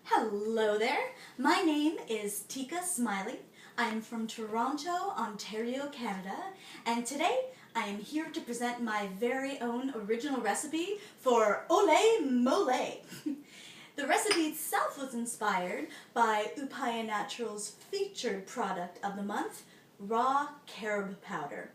Hello there, my name is Tika Smiley. I'm from Toronto, Ontario, Canada, and today I am here to present my very own original recipe for Ole Mole. The recipe itself was inspired by Upaya Naturals' featured product of the month, raw carob powder.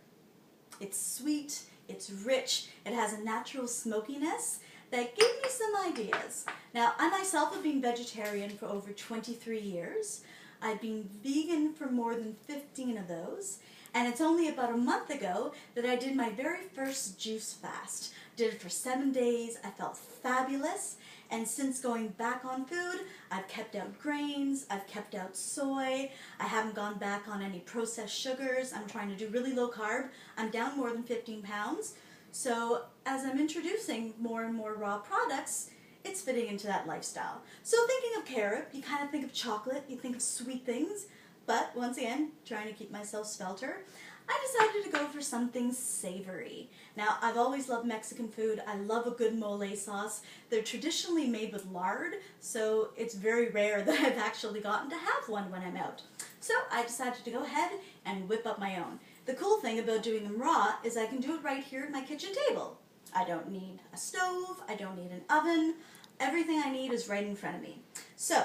It's sweet, it's rich, it has a natural smokiness that gave me some ideas. Now, I myself have been vegetarian for over 23 years. I've been vegan for more than 15 of those, and it's only about a month ago that I did my very first juice fast. Did it for 7 days, I felt fabulous, and since going back on food, I've kept out grains, I've kept out soy, I haven't gone back on any processed sugars, I'm trying to do really low carb, I'm down more than 15 pounds. So as I'm introducing more and more raw products, it's fitting into that lifestyle. So thinking of carob, you kind of think of chocolate, you think of sweet things, but once again, trying to keep myself svelter, I decided to go for something savory. Now, I've always loved Mexican food. I love a good mole sauce. They're traditionally made with lard, so it's very rare that I've actually gotten to have one when I'm out. So I decided to go ahead and whip up my own. The cool thing about doing them raw is I can do it right here at my kitchen table. I don't need a stove, I don't need an oven, everything I need is right in front of me. So,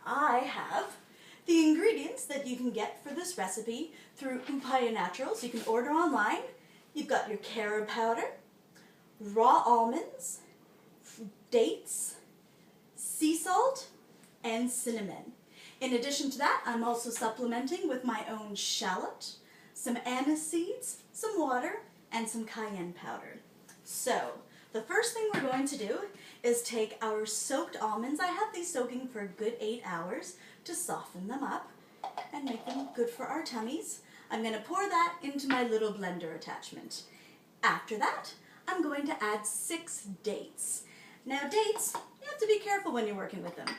I have the ingredients that you can get for this recipe through Upaya Naturals. You can order online. You've got your carob powder, raw almonds, dates, sea salt, and cinnamon. In addition to that, I'm also supplementing with my own shallot, some anise seeds, some water, and some cayenne powder. So, the first thing we're going to do is take our soaked almonds. I have these soaking for a good 8 hours to soften them up and make them good for our tummies. I'm going to pour that into my little blender attachment. After that, I'm going to add 6 dates. Now dates, you have to be careful when you're working with them.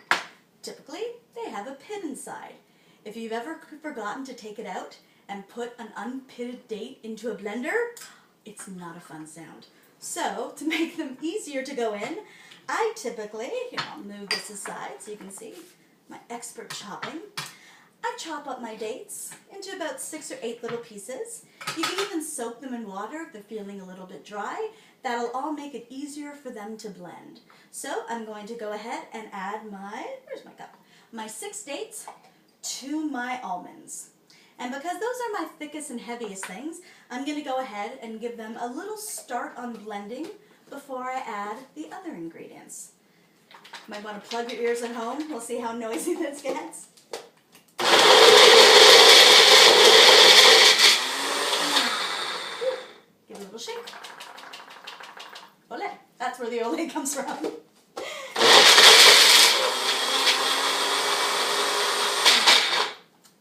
Typically, they have a pit inside. If you've ever forgotten to take it out and put an unpitted date into a blender, it's not a fun sound. So, to make them easier to go in, I typically, here I'll move this aside so you can see my expert chopping. I chop up my dates into about 6 or 8 little pieces. You can even soak them in water if they're feeling a little bit dry. That'll all make it easier for them to blend. So I'm going to go ahead and add where's my cup? My 6 dates to my almonds. And because those are my thickest and heaviest things, I'm going to go ahead and give them a little start on blending before I add the other ingredients. You might want to plug your ears at home. We'll see how noisy this gets. Give it a little shake. Ole. That's where the ole comes from.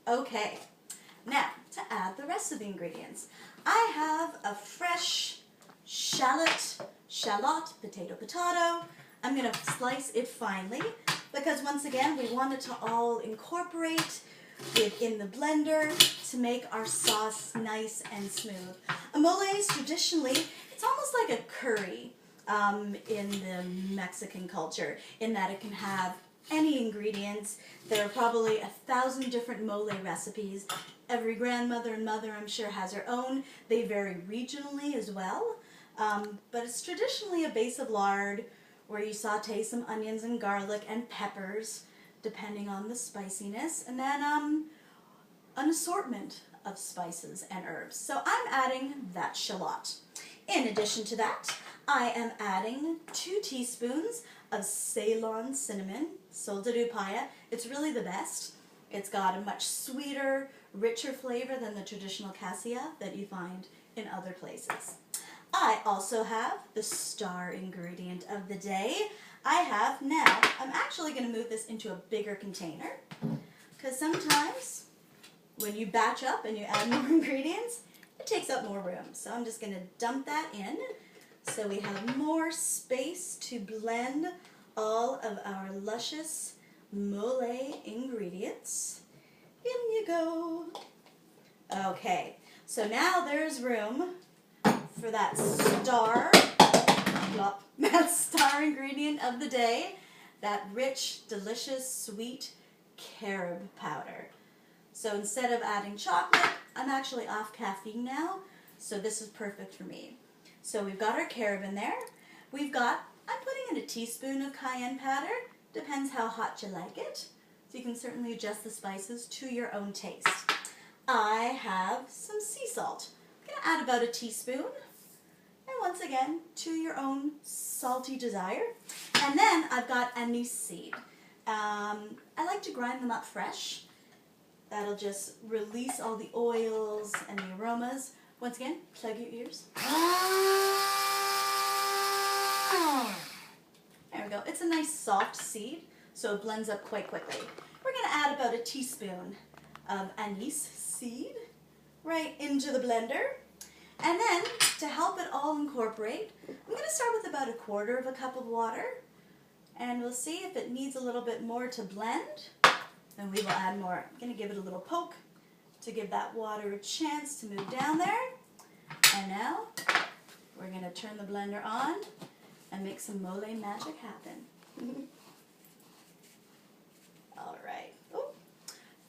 Okay. Now, to add the rest of the ingredients. I have a fresh shallot, potato. I'm going to slice it finely because once again we want it to all incorporate in the blender to make our sauce nice and smooth. A mole is traditionally, it's almost like a curry in the Mexican culture in that it can have any ingredients. There are probably 1,000 different mole recipes. Every grandmother and mother, I'm sure, has her own. They vary regionally as well. But it's traditionally a base of lard where you saute some onions and garlic and peppers, depending on the spiciness, and then an assortment of spices and herbs. So I'm adding that shallot. In addition to that, I am adding 2 teaspoons of Ceylon cinnamon, sold at Upaya. It's really the best. It's got a much sweeter, richer flavor than the traditional cassia that you find in other places. I also have the star ingredient of the day. I'm actually going to move this into a bigger container because sometimes when you batch up and you add more ingredients, it takes up more room. So I'm just going to dump that in so we have more space to blend all of our luscious mole ingredients. In you go. Okay, so now there's room for that star ingredient of the day. that rich, delicious, sweet carob powder. So instead of adding chocolate, I'm actually off caffeine now, so this is perfect for me. So we've got our carob in there. I'm putting in a teaspoon of cayenne powder, depends how hot you like it. So you can certainly adjust the spices to your own taste. I have some sea salt. I'm going to add about a teaspoon. And once again, to your own salty desire. And then I've got anise seed. I like to grind them up fresh. That'll just release all the oils and the aromas. Once again, plug your ears. There we go. It's a nice soft seed, so it blends up quite quickly. We're going to add about a teaspoon of anise seed right into the blender. And then, to help it all incorporate, I'm going to start with about 1/4 cup of water. And we'll see if it needs a little bit more to blend. Then we will add more. I'm going to give it a little poke to give that water a chance to move down there. And now, we're going to turn the blender on and make some mole magic happen. All right. Ooh.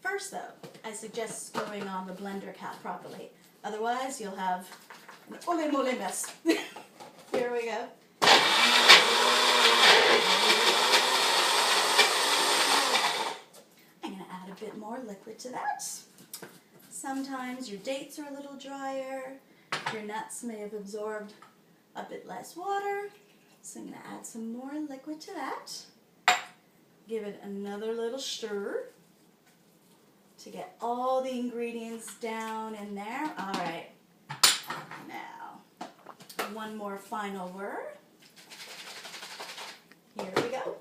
First though, I suggest screwing on the blender cap properly. Otherwise, you'll have an ole mole mess. Here we go. I'm going to add a bit more liquid to that. Sometimes your dates are a little drier. Your nuts may have absorbed a bit less water. So I'm going to add some more liquid to that. Give it another little stir to get all the ingredients down in there. All right. Now, one more final word. Here we go.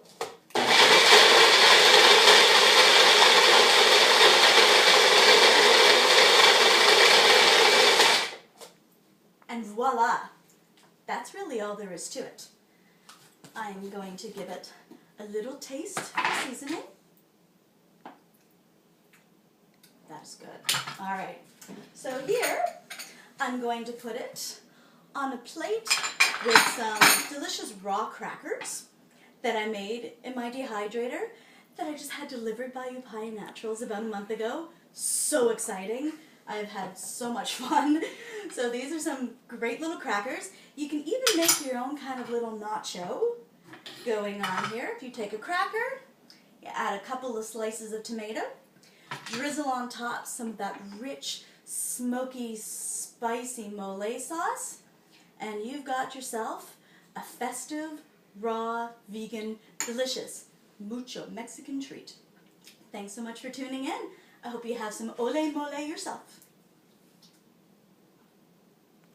And voila! That's really all there is to it. I'm going to give it a little taste of seasoning. That's good. All right. So here, I'm going to put it on a plate with some delicious raw crackers that I made in my dehydrator that I just had delivered by Upaya Naturals about a month ago. So exciting. I've had so much fun. So these are some great little crackers. You can even make your own kind of little nacho going on here. If you take a cracker, you add a couple of slices of tomato, drizzle on top some of that rich, smoky, spicy mole sauce, and you've got yourself a festive, raw, vegan, delicious, mucho Mexican treat. Thanks so much for tuning in. I hope you have some ole mole yourself.